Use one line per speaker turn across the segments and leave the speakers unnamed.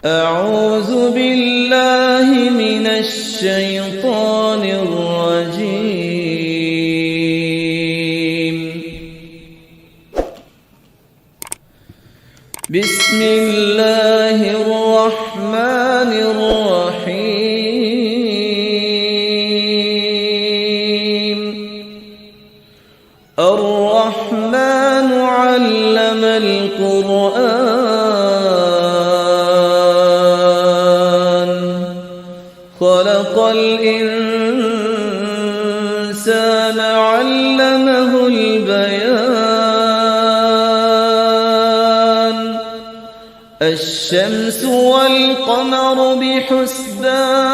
أعوذ بالله من الشيطان الرجيم. بسم الله الرحمن الرحيم. الرحمن علم القرآن، خلق الإنسان علمه البيان. الشمس والقمر بحسبان،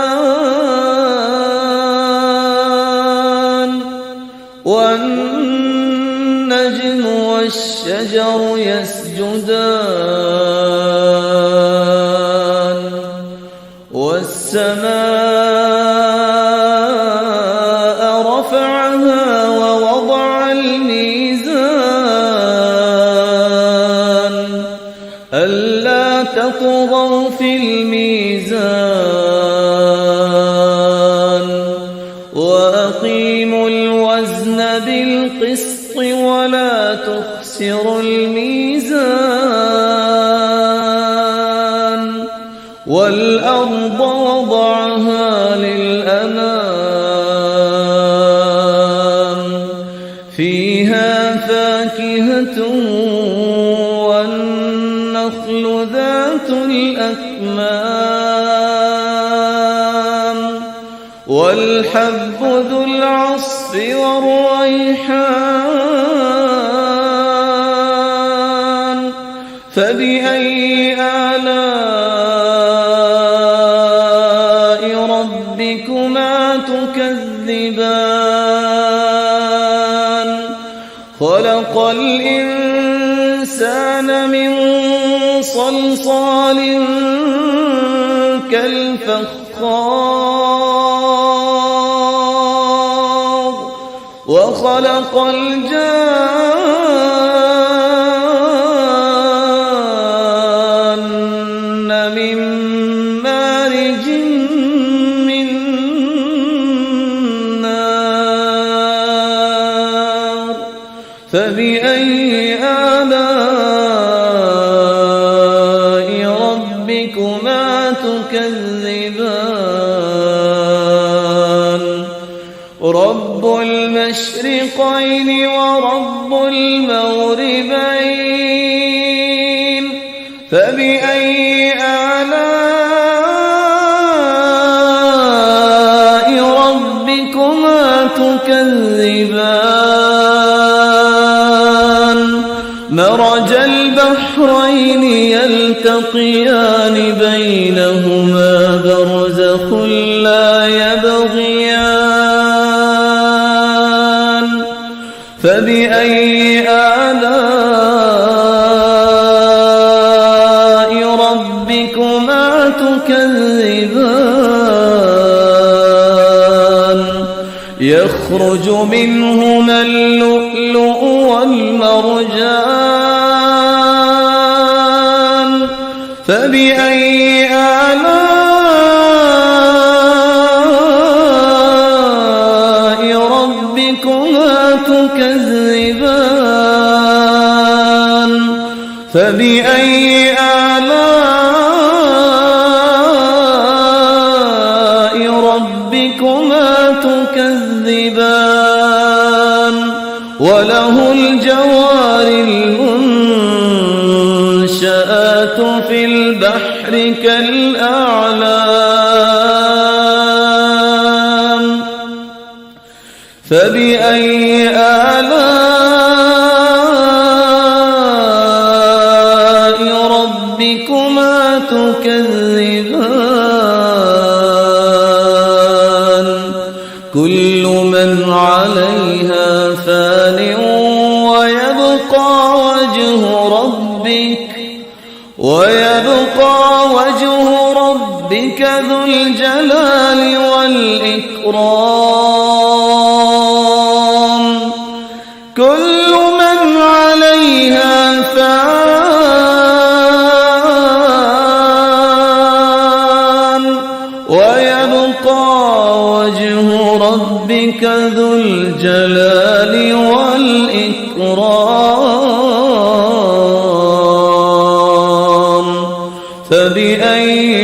والنجم والشجر يسجدان، والسماء رفعها ووضع الميزان ألا تطغوا في الميزان، وأقيموا الوزن بالقسط ولا تخسروا الميزان. والأرض وضعها للأنام، فيها فاكهة والنخل ذات الأكمام، والحب ذو العصف والريحان. فبأي آلاء ربكما تكذبان؟ خلق الإنسان من صلصال كالفخار، وخلق الجان من مارج من نار. فبأي آلاء ربكما تكذبان؟ رب المشرقين ورب المغربين. فبأي آلاء ربكما تكذبان؟ مرج البحرين يلتقيان بينهما برزخ لا يبغيان. فبأي آلاء ربكما تكذبان؟ يخرج منهما اللؤلؤ والمرجان. فبأي آلاء ربكما تكذبان؟ فبأي آلاء ربكما تكذبان؟ وله الجوار المنشآت في البحر كالأعلام. فبأي آلاء ربكما تكذبان؟ كل من عليها فان، ويبقى وجه ربك ذو الجلال والإكرام. كل من عليها فان ويبقى وجه ربك ذو الجلال والإكرام. فبأي